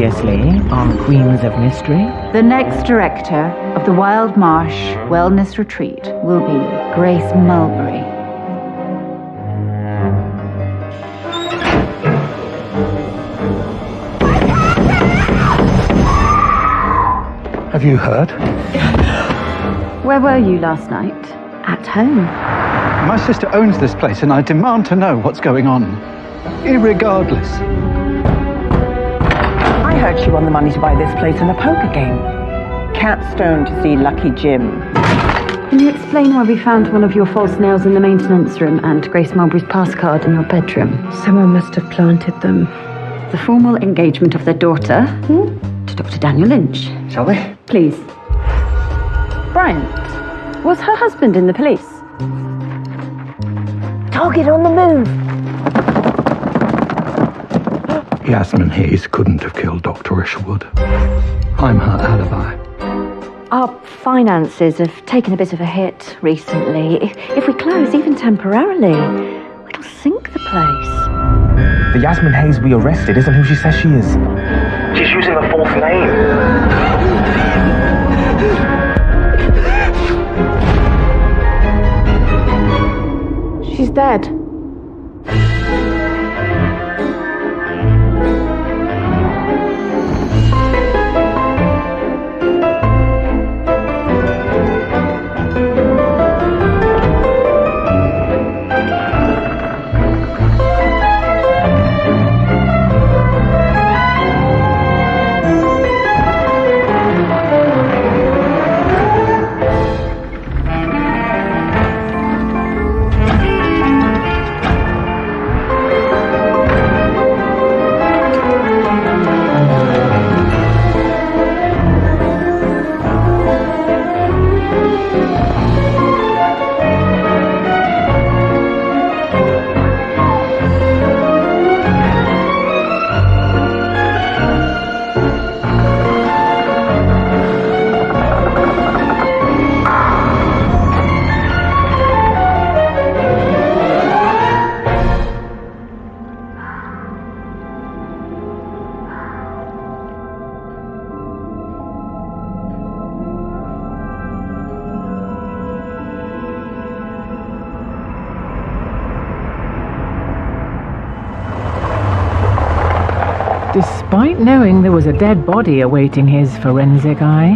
Previously on Queens of Mystery. The next director of the Wild Marsh Wellness Retreat will be Grace Mulberry. Have you heard? Where were you last night? At home. My sister owns this place and I demand to know what's going on. Irregardless. I heard she won the money to buy this place in a poker game. Capstone to see Lucky Jim. Can you explain why we found one of your false nails in the maintenance room and Grace Mulberry's pass card in your bedroom? Someone must have planted them. The formal engagement of their daughter to Dr. Daniel Lynch. Shall we? Please. Bryant, was her husband in the police? Target on the move. Yasmin Hayes couldn't have killed Dr. Isherwood. I'm her alibi. Our finances have taken a bit of a hit recently. If we close, even temporarily, it'll sink the place. The Yasmin Hayes we arrested isn't who she says she is. She's using a false name. She's dead. Despite knowing there was a dead body awaiting his forensic eye,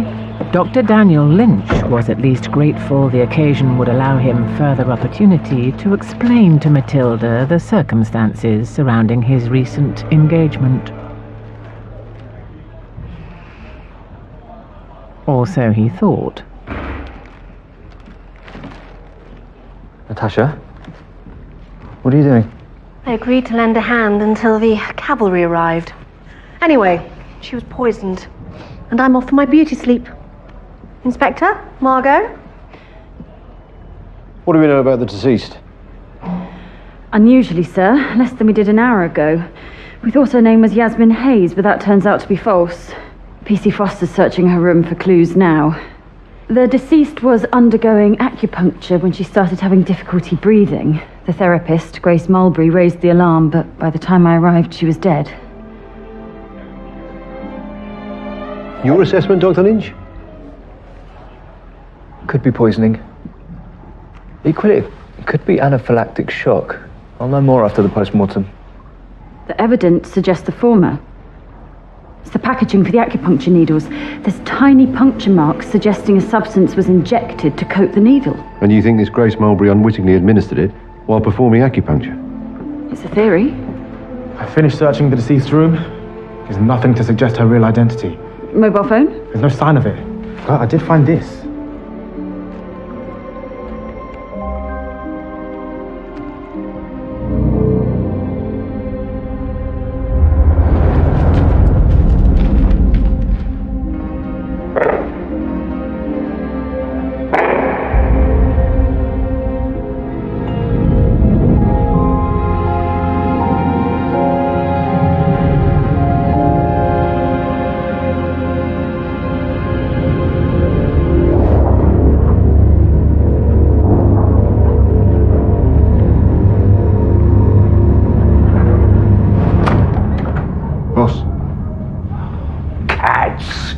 Dr. Daniel Lynch was at least grateful the occasion would allow him further opportunity to explain to Matilda the circumstances surrounding his recent engagement. Or so he thought. Natasha? What are you doing? I agreed to lend a hand until the cavalry arrived. Anyway, she was poisoned, and I'm off for my beauty sleep. Inspector, Margot? What do we know about the deceased? Unusually, sir. Less than we did an hour ago. We thought her name was Yasmin Hayes, but that turns out to be false. PC Foster's searching her room for clues now. The deceased was undergoing acupuncture when she started having difficulty breathing. The therapist, Grace Mulberry, raised the alarm, but by the time I arrived, she was dead. Your assessment, Dr. Lynch? Could be poisoning. Equally, it could be anaphylactic shock. I'll know more after the post-mortem. The evidence suggests the former. It's the packaging for the acupuncture needles. There's tiny puncture marks suggesting a substance was injected to coat the needle. And you think this Grace Mulberry unwittingly administered it while performing acupuncture? It's a theory. I finished searching the deceased's room. There's nothing to suggest her real identity. Mobile phone? There's no sign of it. But I did find this.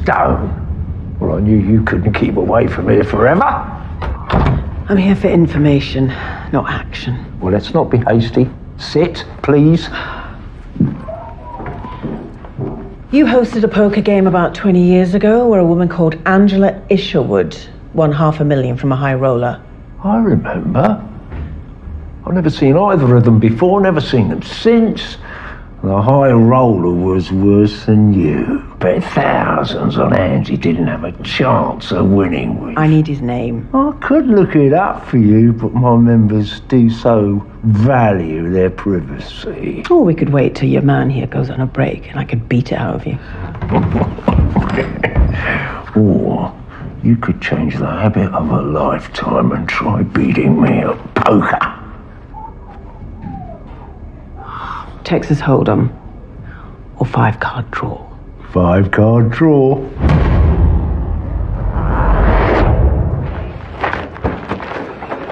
Stone. Well, I knew you couldn't keep away from here forever. I'm here for information, not action. Well, let's not be hasty. Sit, please. You hosted a poker game about 20 years ago where a woman called Angela Isherwood won $500,000 from a high roller. I remember. I've never seen either of them before, never seen them since. The high roller was worse than you. Bet thousands on hands he didn't have a chance of winning with. I need his name. I could look it up for you, but my members do so value their privacy. Or we could wait till your man here goes on a break and I could beat it out of you. Or you could change the habit of a lifetime and try beating me at poker. Texas Hold'em or 5-card draw. 5-card draw.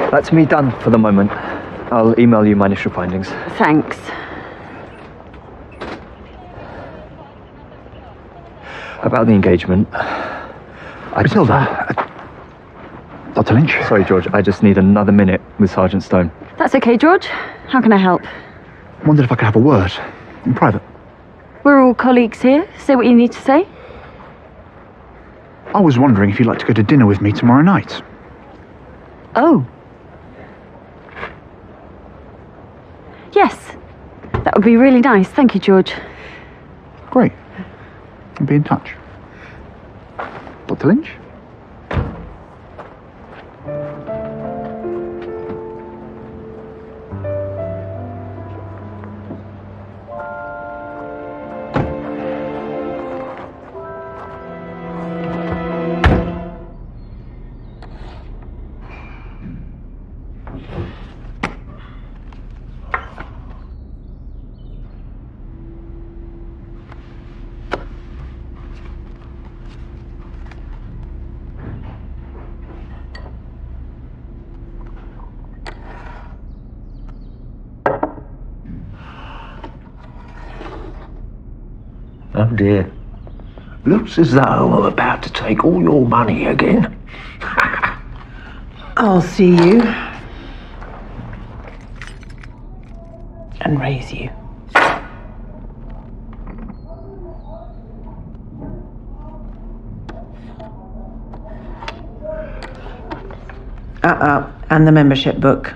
That's me done for the moment. I'll email you my initial findings. Thanks. About the engagement. Matilda. Dr. Lynch? Sorry, George. I just need another minute with Sergeant Stone. That's okay, George. How can I help? Wondered if I could have a word in private. We're all colleagues here. Say what you need to say. I was wondering if you'd like to go to dinner with me tomorrow night. Oh. Yes. That would be really nice. Thank you, George. Great. I'll be in touch. Dr. Lynch? Oh dear. Looks as though I'm about to take all your money again. I'll see you and raise you. And the membership book.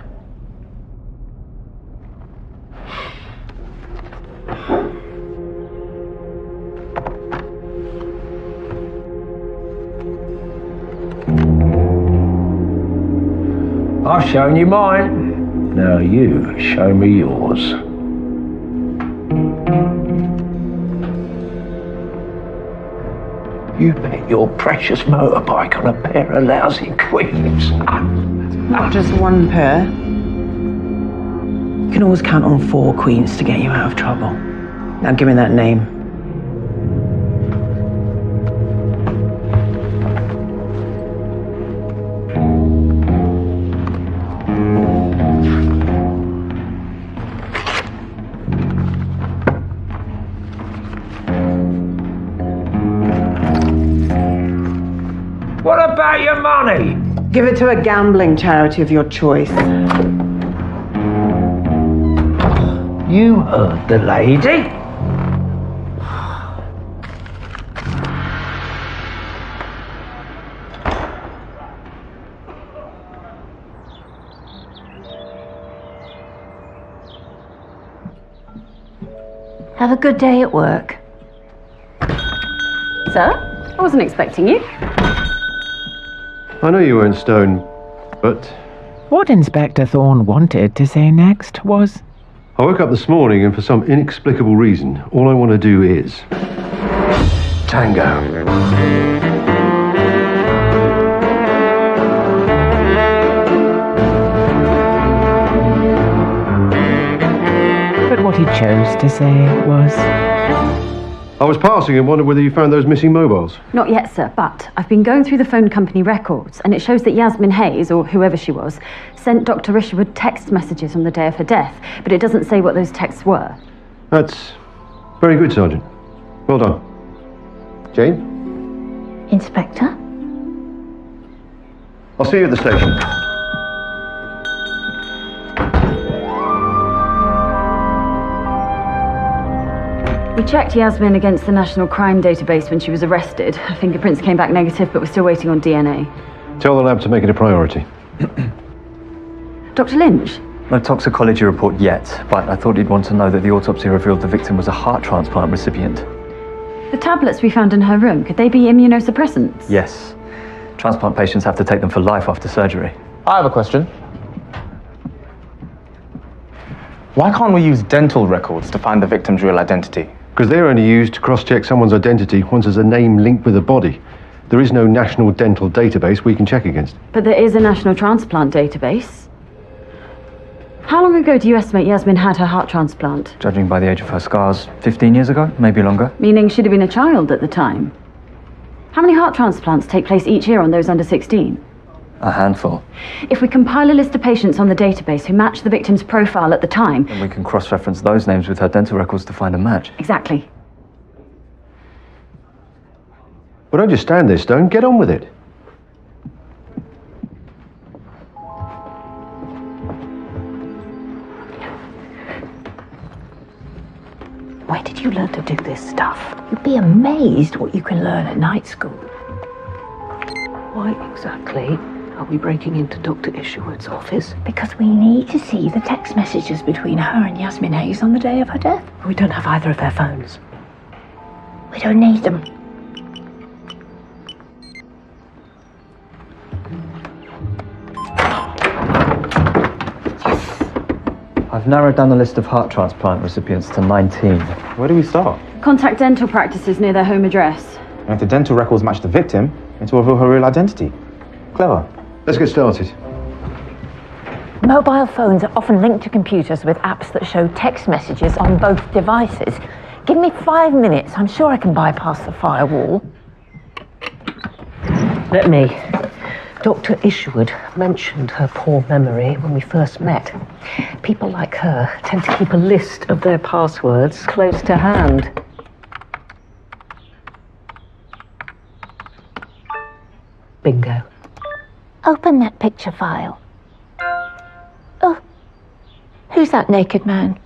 I've shown you mine. Now you show me yours. You bet your precious motorbike on a pair of lousy queens. Not just one pair. You can always count on 4 queens to get you out of trouble. Now give me that name. What about your money? Give it to a gambling charity of your choice. You heard the lady. Have a good day at work. Sir? I wasn't expecting you. I know you weren't Stone, but What Inspector Thorne wanted to say next was, I woke up this morning and for some inexplicable reason, all I want to do is Tango. but what he chose to say was, I was passing and wondered whether you found those missing mobiles. Not yet, sir, but I've been going through the phone company records, and it shows that Yasmin Hayes, or whoever she was, sent Dr. Isherwood text messages on the day of her death, but it doesn't say what those texts were. That's very good, Sergeant. Well done. Jane? Inspector? I'll see you at the station. We checked Yasmin against the National Crime Database when she was arrested. Her fingerprints came back negative, but we're still waiting on DNA. Tell the lab to make it a priority. Dr. Lynch? No toxicology report yet, but I thought you'd want to know that the autopsy revealed the victim was a heart transplant recipient. The tablets we found in her room, could they be immunosuppressants? Yes. Transplant patients have to take them for life after surgery. I have a question. Why can't we use dental records to find the victim's real identity? Because they're only used to cross-check someone's identity once there's a name linked with the body. There is no national dental database we can check against. But there is a national transplant database. How long ago do you estimate Yasmin had her heart transplant? Judging by the age of her scars, 15 years ago, maybe longer. Meaning she'd have been a child at the time. How many heart transplants take place each year on those under 16? A handful. If we compile a list of patients on the database who match the victim's profile at the time... And we can cross-reference those names with her dental records to find a match. Exactly. Well, don't just stand there, Stone. Get on with it. Where did you learn to do this stuff? You'd be amazed what you can learn at night school. Why exactly are we breaking into Dr. Isherwood's office? Because we need to see the text messages between her and Yasmin Hayes on the day of her death. We don't have either of their phones. We don't need them. I've narrowed down the list of heart transplant recipients to 19. Where do we start? Contact dental practices near their home address. And if the dental records match the victim, it will reveal her real identity. Clever. Let's get started. Mobile phones are often linked to computers with apps that show text messages on both devices. Give me 5 minutes. I'm sure I can bypass the firewall. Let me. Dr. Isherwood mentioned her poor memory when we first met. People like her tend to keep a list of their passwords close to hand. Bingo. Open that picture file. Oh, who's that naked man?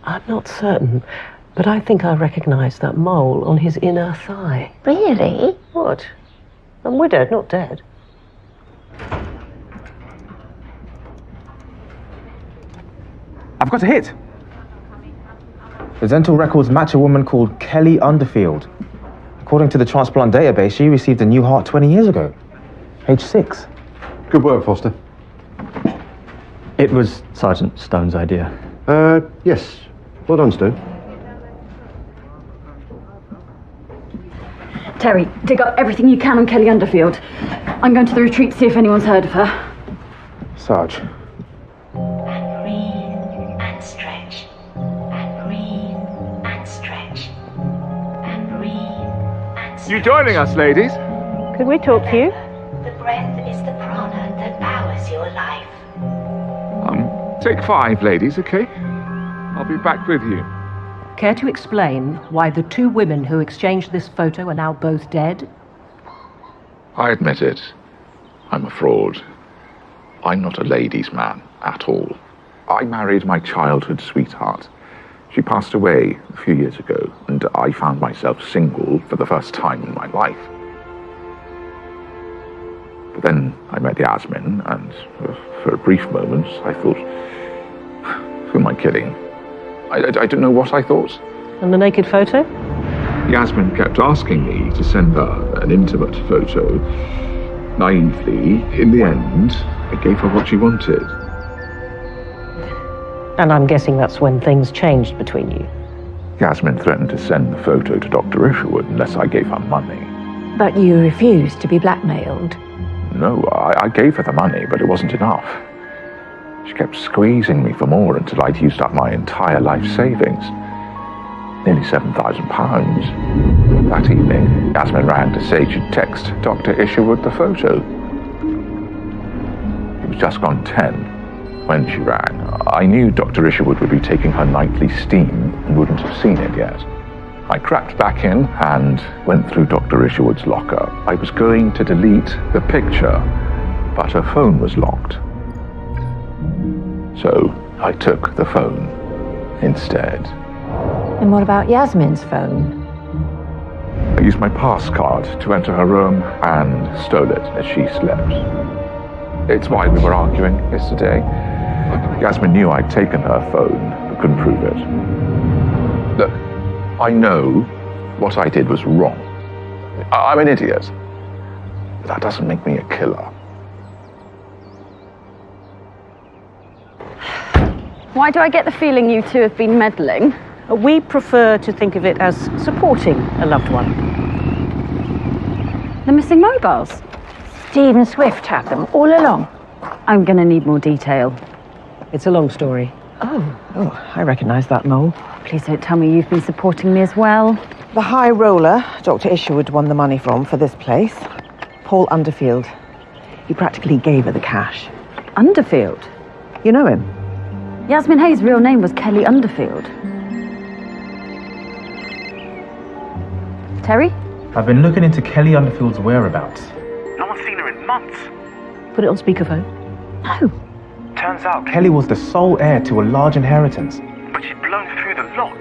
I'm not certain, but I think I recognize that mole on his inner thigh. Really? What? I'm widowed, not dead. I've got a hit. The dental records match a woman called Kelly Underfield. According to the transplant database, she received a new heart 20 years ago. Age 6. Good work, Foster. It was Sergeant Stone's idea. Yes. Well done, Stone. Terry, dig up everything you can on Kelly Underfield. I'm going to the retreat to see if anyone's heard of her. Sarge. And breathe and stretch. And breathe and stretch. And breathe and stretch. You joining us, ladies? Could we talk to you? The breath is the prana that powers your life. Take 5, ladies, okay? I'll be back with you. Care to explain why the 2 women who exchanged this photo are now both dead? I admit it. I'm a fraud. I'm not a ladies' man at all. I married my childhood sweetheart. She passed away a few years ago, and I found myself single for the first time in my life. But then I met Yasmin, and for a brief moment, I thought, who am I kidding? I don't know what I thought. And the naked photo? Yasmin kept asking me to send her an intimate photo. Naively, in the end, I gave her what she wanted. And I'm guessing that's when things changed between you. Yasmin threatened to send the photo to Dr. Isherwood unless I gave her money. But you refused to be blackmailed. No, I gave her the money, but it wasn't enough. She kept squeezing me for more until I'd used up my entire life savings. Nearly £7,000. That evening, Yasmin rang to say she'd text Dr. Isherwood the photo. It was just gone 10 when she rang. I knew Dr. Isherwood would be taking her nightly steam and wouldn't have seen it yet. I crept back in and went through Dr. Isherwood's locker. I was going to delete the picture, but her phone was locked. So I took the phone instead. And what about Yasmin's phone? I used my pass card to enter her room and stole it as she slept. It's why we were arguing yesterday. Yasmin knew I'd taken her phone, but couldn't prove it. Look, I know what I did was wrong. I'm an idiot. But that doesn't make me a killer. Why do I get the feeling you two have been meddling? We prefer to think of it as supporting a loved one. The missing mobiles? Stephen Swift had them all along. I'm gonna need more detail. It's a long story. Oh, I recognise that mole. Please don't tell me you've been supporting me as well. The high roller Dr. Isherwood won the money from for this place, Paul Underfield. He practically gave her the cash. Underfield? You know him? Yasmin Hayes' real name was Kelly Underfield. Terry? I've been looking into Kelly Underfield's whereabouts. No one's seen her in months. Put it on speakerphone. No. Turns out Kelly was the sole heir to a large inheritance. but she'd blown through the lot.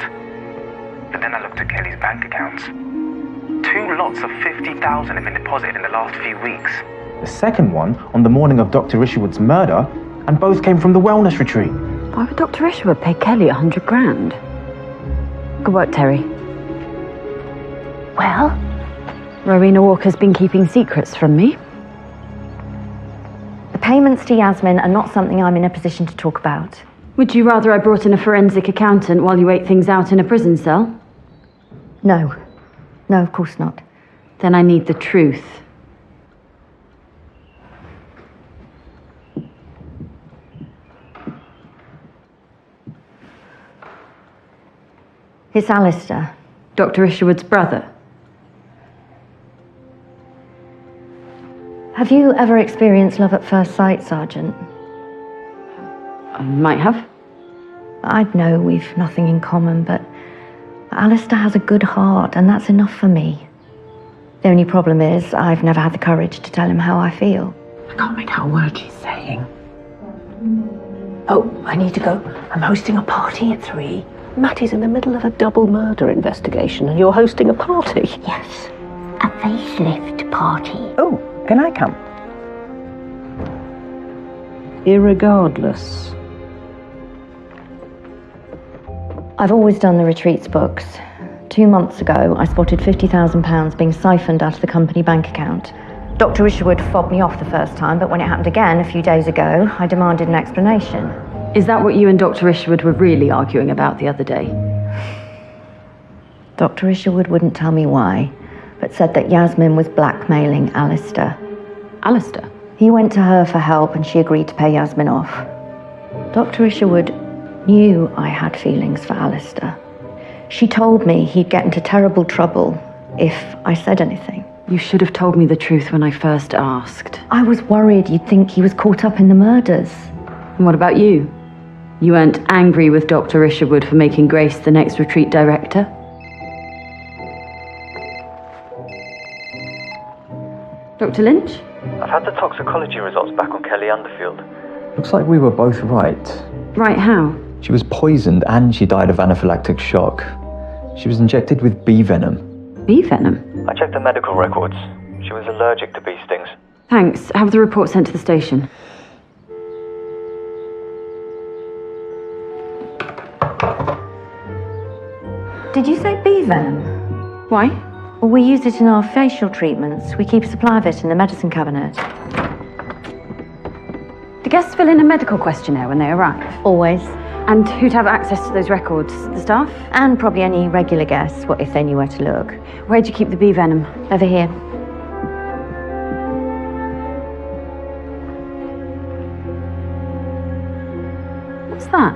But then I looked at Kelly's bank accounts. 2 lots of 50,000 have been deposited in the last few weeks. The second one on the morning of Dr. Isherwood's murder, and both came from the wellness retreat. Why would Dr. Isherwood pay Kelly 100 grand? Good work, Terry. Well, Rowena Walker's been keeping secrets from me. The payments to Yasmin are not something I'm in a position to talk about. Would you rather I brought in a forensic accountant while you ate things out in a prison cell? No. No, of course not. Then I need the truth. It's Alistair. Dr. Isherwood's brother. Have you ever experienced love at first sight, Sergeant? I might have. I'd know we've nothing in common, but Alistair has a good heart, and that's enough for me. The only problem is I've never had the courage to tell him how I feel. I can't make out a word she's saying. Oh, I need to go. I'm hosting a party at 3. Mattie's in the middle of a double murder investigation and you're hosting a party. Yes, a facelift party. Oh, can I come? Irregardless. I've always done the retreats books. 2 months ago, I spotted £50,000 being siphoned out of the company bank account. Dr. Isherwood fobbed me off the first time, but when it happened again a few days ago, I demanded an explanation. Is that what you and Dr. Isherwood were really arguing about the other day? Dr. Isherwood wouldn't tell me why, but said that Yasmin was blackmailing Alistair. Alistair? He went to her for help and she agreed to pay Yasmin off. Dr. Isherwood knew I had feelings for Alistair. She told me he'd get into terrible trouble if I said anything. You should have told me the truth when I first asked. I was worried you'd think he was caught up in the murders. And what about you? You weren't angry with Dr. Isherwood for making Grace the next retreat director? Dr. Lynch? I've had the toxicology results back on Kelly Underfield. Looks like we were both right. Right, how? She was poisoned and she died of anaphylactic shock. She was injected with bee venom. Bee venom? I checked the medical records. She was allergic to bee stings. Thanks. Have the report sent to the station. Did you say bee venom? Why? Well, we use it in our facial treatments. We keep a supply of it in the medicine cabinet. Do guests fill in a medical questionnaire when they arrive? Always. And who'd have access to those records? The staff? And probably any regular guests, what if they knew where to look. Where'd you keep the bee venom? Over here. What's that?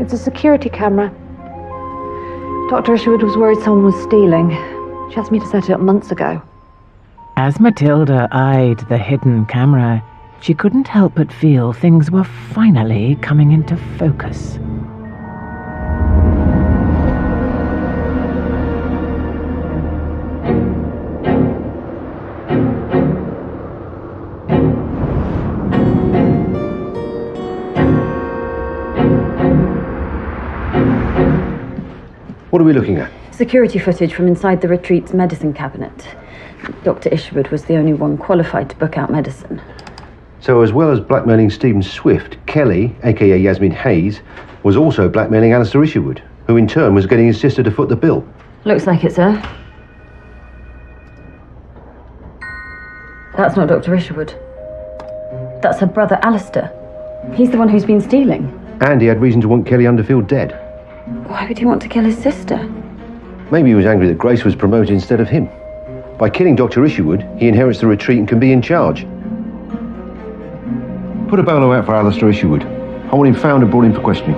It's a security camera. Dr. Isherwood was worried someone was stealing. She asked me to set it up months ago. As Matilda eyed the hidden camera, she couldn't help but feel things were finally coming into focus. What are we looking at? Security footage from inside the retreat's medicine cabinet. Dr. Isherwood was the only one qualified to book out medicine. So as well as blackmailing Stephen Swift, Kelly, aka Yasmin Hayes, was also blackmailing Alistair Isherwood, who in turn was getting his sister to foot the bill. Looks like it, sir. That's not Dr. Isherwood. That's her brother, Alistair. He's the one who's been stealing. And he had reason to want Kelly Underfield dead. Why would he want to kill his sister? Maybe he was angry that Grace was promoted instead of him. By killing Dr. Isherwood, he inherits the retreat and can be in charge. Put a bolo out for Alistair Isherwood. I want him found and brought in for questioning.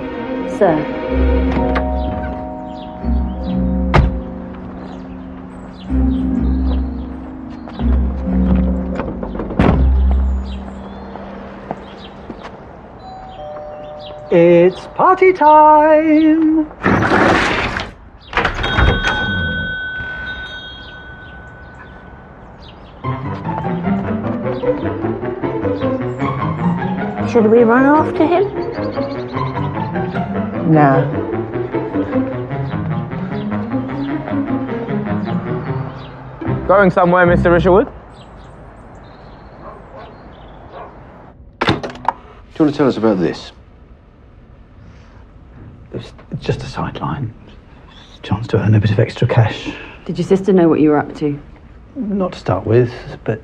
Sir. It's party time! Should we run after him? Nah. Going somewhere, Mr. Isherwood? Do you want to tell us about this? It's just a sideline. Chance to earn a bit of extra cash. Did your sister know what you were up to? Not to start with, but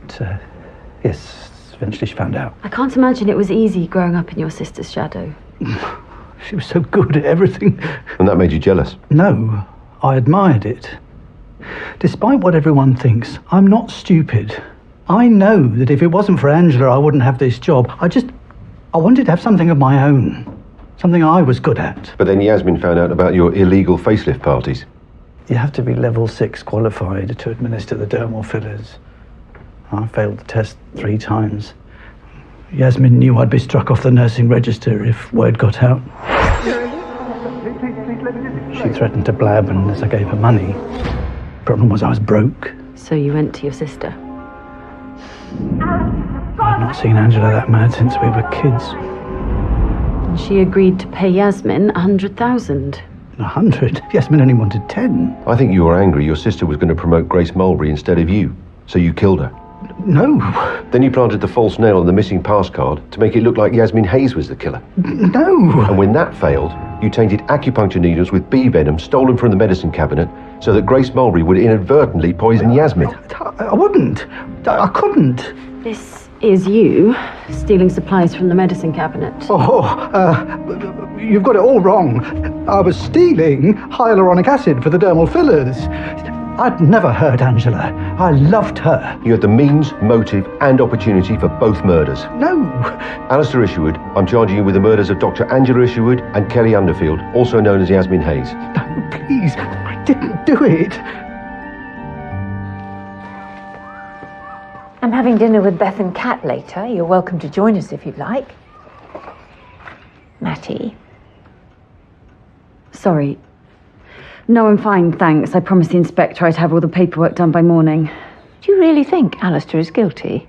yes, eventually she found out. I can't imagine it was easy growing up in your sister's shadow. She was so good at everything. And that made you jealous? No, I admired it. Despite what everyone thinks, I'm not stupid. I know that if it wasn't for Angela, I wouldn't have this job. I wanted to have something of my own. Something I was good at. But then Yasmin found out about your illegal facelift parties. You have to be level 6 qualified to administer the dermal fillers. I failed the test 3 times. Yasmin knew I'd be struck off the nursing register if word got out. She threatened to blab unless I gave her money. Problem was I was broke. So you went to your sister? I'd not seen Angela that mad since we were kids. And she agreed to pay Yasmin 100,000. 100? Yasmin only wanted 10. I think you were angry your sister was going to promote Grace Mulberry instead of you, so you killed her. No. Then you planted the false nail on the missing pass card to make it look like Yasmin Hayes was the killer. No. And when that failed, you tainted acupuncture needles with bee venom stolen from the medicine cabinet so that Grace Mulberry would inadvertently poison Yasmin. I wouldn't. I couldn't. This is you stealing supplies from the medicine cabinet. You've got it all wrong. I was stealing hyaluronic acid for the dermal fillers. I'd never hurt Angela. I loved her. You had the means, motive, and opportunity for both murders. No. Alistair Isherwood, I'm charging you with the murders of Dr. Angela Isherwood and Kelly Underfield, also known as Yasmin Hayes. No, please. I didn't do it. I'm having dinner with Beth and Kat later. You're welcome to join us if you'd like. Matty. Sorry. No, I'm fine, thanks. I promised the inspector I'd have all the paperwork done by morning. Do you really think Alistair is guilty?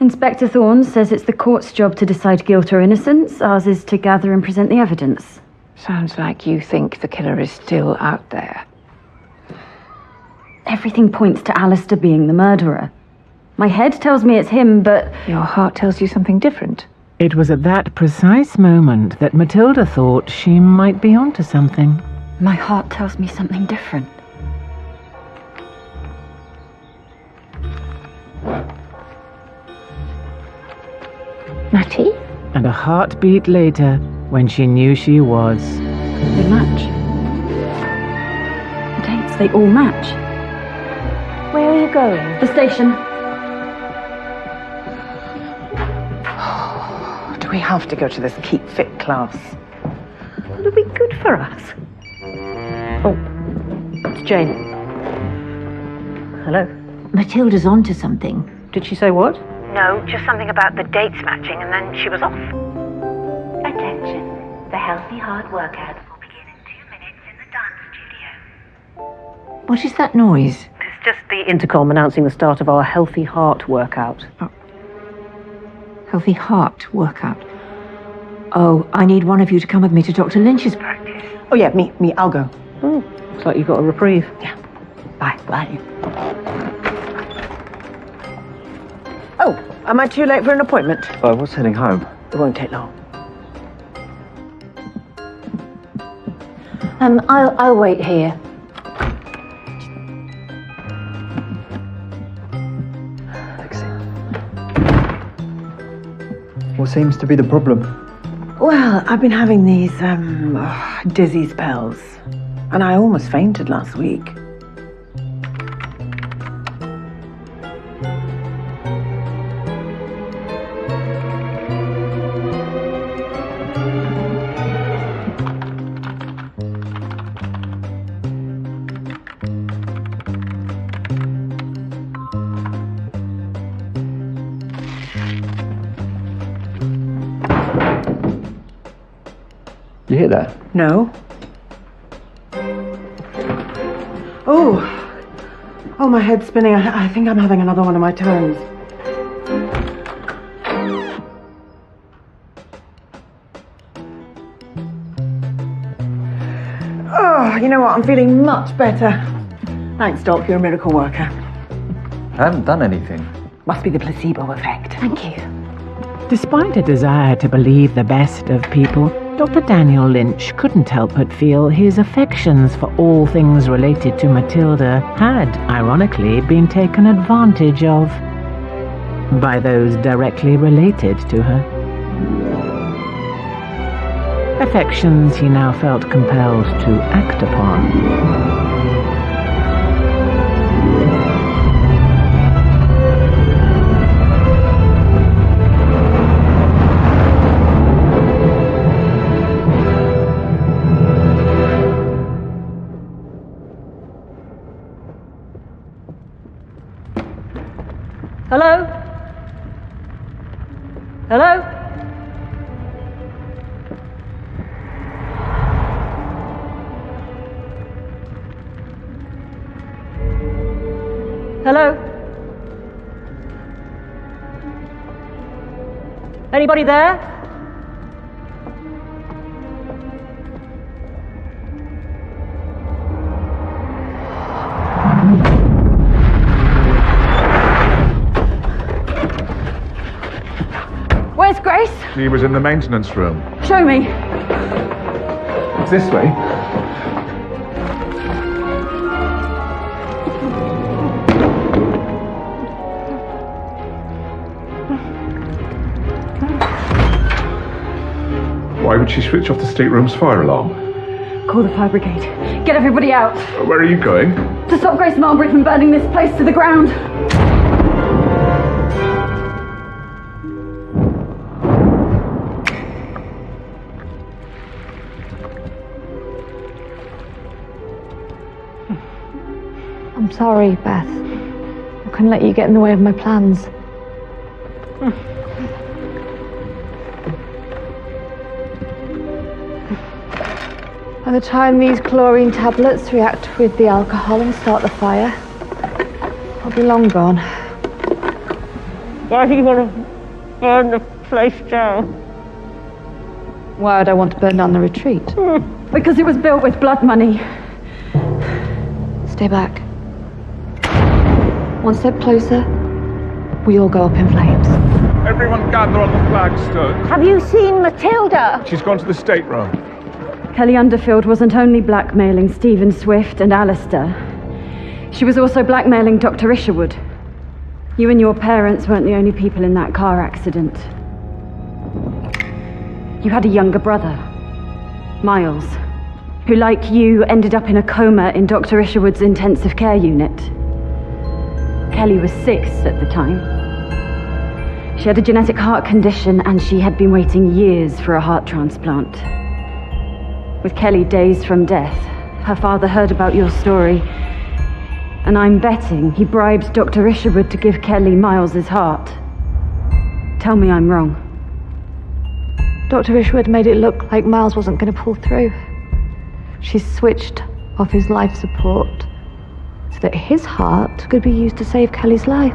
Inspector Thorne says it's the court's job to decide guilt or innocence. Ours is to gather and present the evidence. Sounds like you think the killer is still out there. Everything points to Alistair being the murderer. My head tells me it's him, but... Your heart tells you something different. It was at that precise moment that Matilda thought she might be onto something. My heart tells me something different. Matty? And a heartbeat later, when she knew she was. They match. The dates, they all match. Where are you going? The station. Do we have to go to this Keep Fit class? It'll be good for us. Oh, it's Jane. Hello. Matilda's onto something. Did she say what? No, just something about the dates matching, and then she was off. Attention. The Healthy Heart workout will begin in 2 minutes in the dance studio. What is that noise? It's just the intercom announcing the start of our Healthy Heart workout. Oh. Healthy Heart workout. Oh, I need one of you to come with me to Dr. Lynch's practice. Oh yeah, me, I'll go. Oh. Looks like you got a reprieve. Yeah. Bye. Bye. Oh, am I too late for an appointment? I was heading home. It won't take long. I'll wait here. What seems to be the problem? Well, I've been having these, dizzy spells. And I almost fainted last week. You hear that? No. Oh, my head's spinning. I think I'm having another one of my turns. Oh, you know what? I'm feeling much better. Thanks, Doc. You're a miracle worker. I haven't done anything. Must be the placebo effect. Thank you. Despite a desire to believe the best of people, Dr. Daniel Lynch couldn't help but feel his affections for all things related to Matilda had, ironically, been taken advantage of by those directly related to her. Affections he now felt compelled to act upon. Hello? Hello? Hello? Anybody there? Where's Grace? She was in the maintenance room. Show me. It's this way. Why would she switch off the stateroom's fire alarm? Call the fire brigade. Get everybody out. Where are you going? To stop Grace Marbury from burning this place to the ground. I'm sorry, Beth. I couldn't let you get in the way of my plans. By the time these chlorine tablets react with the alcohol and start the fire, I'll be long gone. Why do you want to burn the place down? Why would I want to burn down the retreat? Because it was built with blood money. Stay back. One step closer, we all go up in flames. Everyone gather on the flagstone. Have you seen Matilda? She's gone to the stateroom. Kelly Underfield wasn't only blackmailing Stephen Swift and Alistair. She was also blackmailing Dr. Isherwood. You and your parents weren't the only people in that car accident. You had a younger brother, Miles, who, like you, ended up in a coma in Dr. Isherwood's intensive care unit. Kelly was 6 at the time. She had a genetic heart condition and she had been waiting years for a heart transplant. With Kelly days from death, her father heard about your story, and I'm betting he bribed Dr. Isherwood to give Kelly Miles's heart. Tell me I'm wrong. Dr. Isherwood made it look like Miles wasn't going to pull through. She switched off his life support so that his heart could be used to save Kelly's life.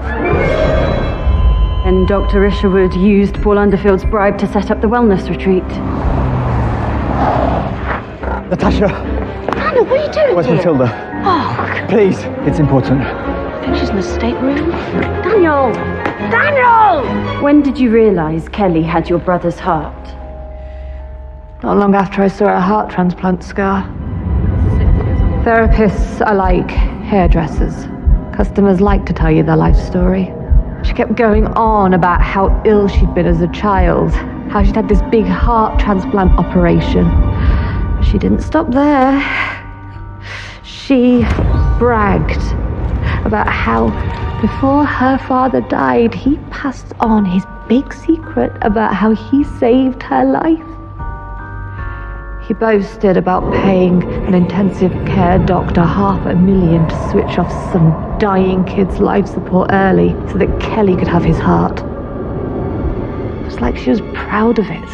And Dr. Isherwood used Paul Underfield's bribe to set up the wellness retreat. Natasha! Daniel, what are you doing Where's here? Matilda? Oh, Please, it's important. I think she's in the stateroom. Daniel! Daniel! When did you realise Kelly had your brother's heart? Not long after I saw her heart transplant scar. Therapists are like hairdressers. Customers like to tell you their life story. She kept going on about how ill she'd been as a child, how she'd had this big heart transplant operation. She didn't stop there. She bragged about how before her father died, he passed on his big secret about how he saved her life. He boasted about paying an intensive care doctor $500,000 to switch off some dying kid's life support early so that Kelly could have his heart. It was like she was proud of it.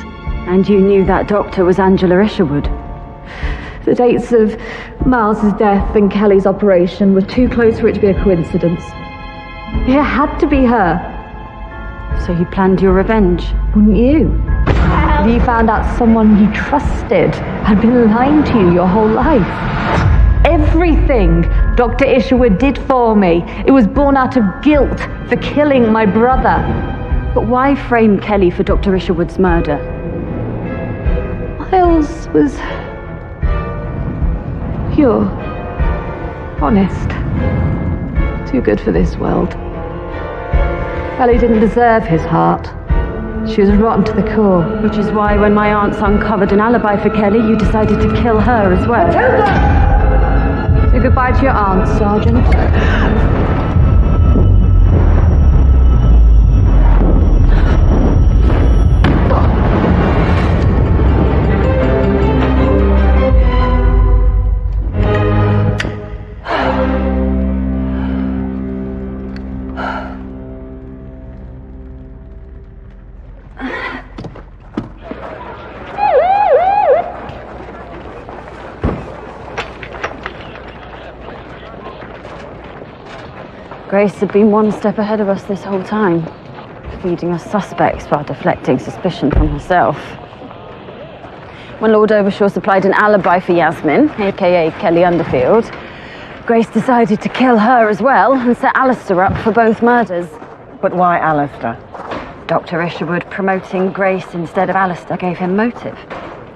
And you knew that doctor was Angela Isherwood? The dates of Miles's death and Kelly's operation were too close for it to be a coincidence. It had to be her. So you planned your revenge? Wouldn't you? You found out someone you trusted had been lying to you your whole life. Everything Dr. Isherwood did for me, it was born out of guilt for killing my brother. But why frame Kelly for Dr. Isherwood's murder? Miles was pure, honest, too good for this world. Kelly didn't deserve his heart. She was rotten to the core. Which is why when my aunts uncovered an alibi for Kelly, you decided to kill her as well. Matilda! Say goodbye to your aunt, Sergeant. Grace had been one step ahead of us this whole time, feeding us suspects while deflecting suspicion from herself. When Lord Overshaw supplied an alibi for Yasmin, aka Kelly Underfield, Grace decided to kill her as well and set Alistair up for both murders. But why Alistair? Dr. Isherwood promoting Grace instead of Alistair gave him motive.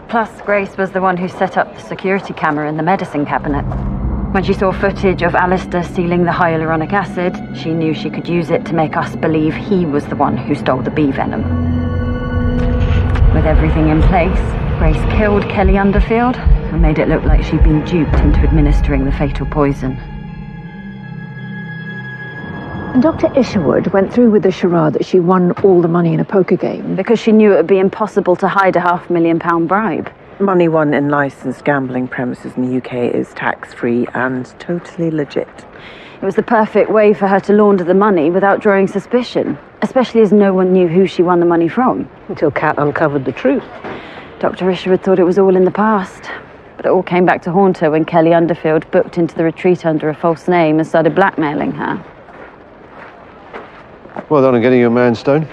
Plus, Grace was the one who set up the security camera in the medicine cabinet. When she saw footage of Alistair stealing the hyaluronic acid, she knew she could use it to make us believe he was the one who stole the bee venom. With everything in place, Grace killed Kelly Underfield and made it look like she'd been duped into administering the fatal poison. And Dr. Isherwood went through with the charade that she won all the money in a poker game. Because she knew it would be impossible to hide a £500,000 bribe. Money won in licensed gambling premises in the UK is tax-free and totally legit. It was the perfect way for her to launder the money without drawing suspicion, especially as no one knew who she won the money from. Until Kat uncovered the truth. Dr. Isherwood thought it was all in the past, but it all came back to haunt her when Kelly Underfield booked into the retreat under a false name and started blackmailing her. Well done on getting your man stone.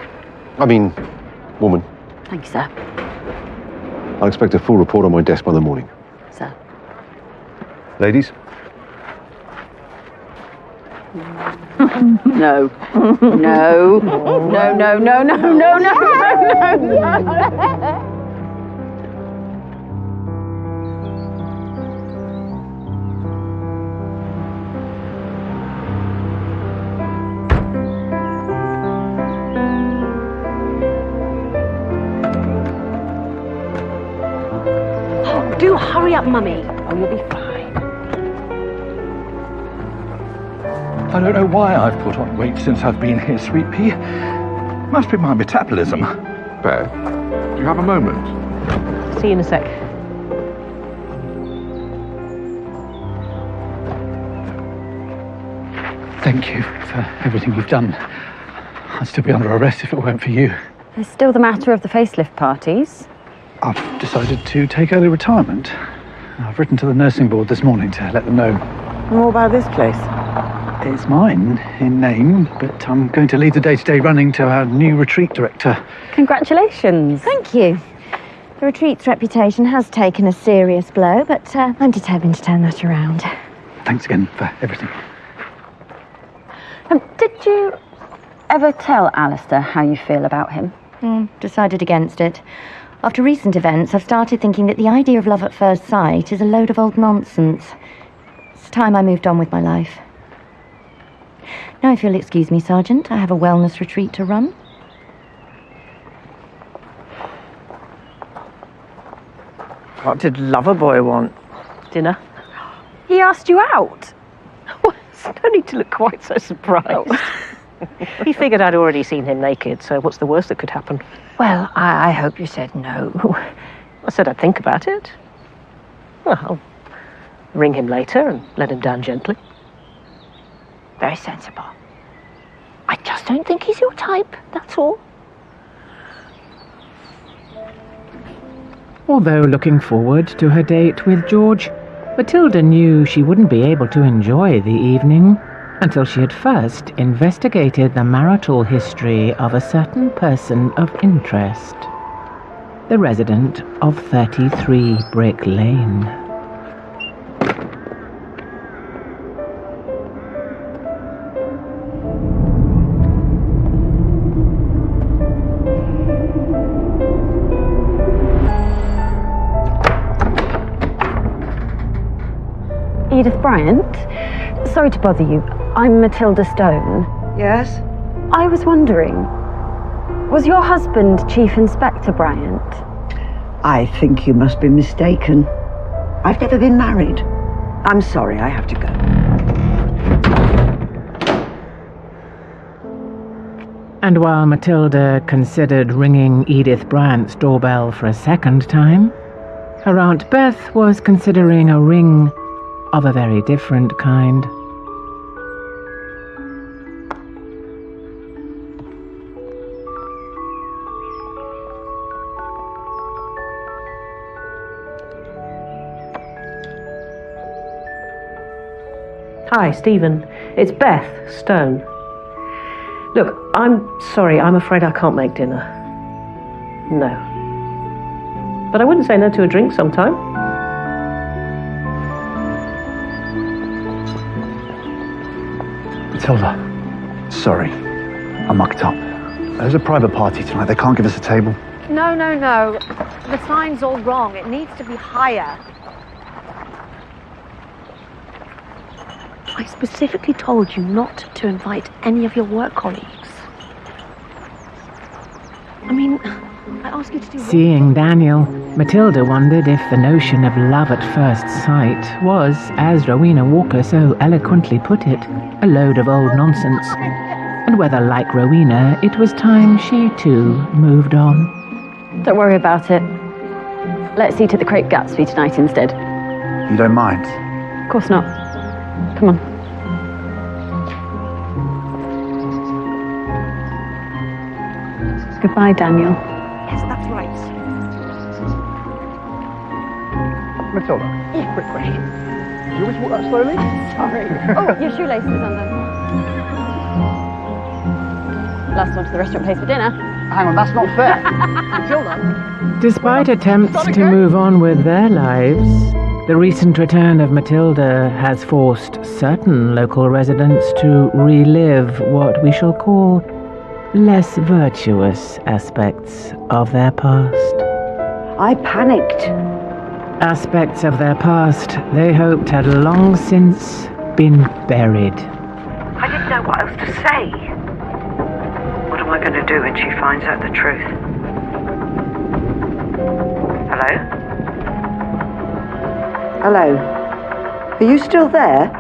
I mean, woman. Thank you, sir. I'll expect a full report on my desk by the morning. Sir. Ladies? No. No. No, no, no, no, no, no, no. Do hurry up, Mummy. Oh, you'll be fine. I don't know why I've put on weight since I've been here, Sweet Pea. Must be my metabolism. Beth, do you have a moment? See you in a sec. Thank you for everything you've done. I'd still be under arrest if it weren't for you. There's still the matter of the facelift parties. I've decided to take early retirement. I've written to the nursing board this morning to let them know. More about this place? It's mine in name, but I'm going to lead the day-to-day running to our new retreat director. Congratulations. Thank you. The retreat's reputation has taken a serious blow, but I'm determined to turn that around. Thanks again for everything. Did you ever tell Alistair how you feel about him? Decided against it. After recent events, I've started thinking that the idea of love at first sight is a load of old nonsense. It's time I moved on with my life. Now, if you'll excuse me, Sergeant, I have a wellness retreat to run. What did Loverboy want? Dinner? He asked you out? No need to look quite so surprised. He figured I'd already seen him naked, so what's the worst that could happen? Well, I hope you said no. I said I'd think about it. Well, I'll ring him later and let him down gently. Very sensible. I just don't think he's your type, that's all. Although looking forward to her date with George, Matilda knew she wouldn't be able to enjoy the evening until she had first investigated the marital history of a certain person of interest, the resident of 33 Brick Lane. Edith Bryant? Sorry to bother you. I'm Matilda Stone. Yes? I was wondering, was your husband Chief Inspector Bryant? I think you must be mistaken. I've never been married. I'm sorry, I have to go. And while Matilda considered ringing Edith Bryant's doorbell for a second time, her Aunt Beth was considering a ring of a very different kind. Hi, Stephen. It's Beth Stone. Look, I'm sorry, I'm afraid I can't make dinner. No. But I wouldn't say no to a drink sometime. Matilda, sorry. I mucked up. There's a private party tonight. They can't give us a table. No. The sign's all wrong. It needs to be higher. I specifically told you not to invite any of your work colleagues. I mean, I asked you to do... Seeing Daniel, Matilda wondered if the notion of love at first sight was, as Rowena Walker so eloquently put it, a load of old nonsense, and whether, like Rowena, it was time she too moved on. Don't worry about it. Let's eat at the Great Gatsby tonight instead. You don't mind? Of course not. Come on. Goodbye, Daniel. Yes, that's right. Matilda, quick question. Do you always walk that slowly? Sorry. Oh, your shoelace is undone. Last one to the restaurant place for dinner. Hang on, that's not fair. Matilda? Despite attempts to move on with their lives, the recent return of Matilda has forced certain local residents to relive what we shall call less virtuous aspects of their past. I panicked. Aspects of their past they hoped had long since been buried. I didn't know what else to say. What am I going to do when she finds out the truth? Hello? Hello? Are you still there?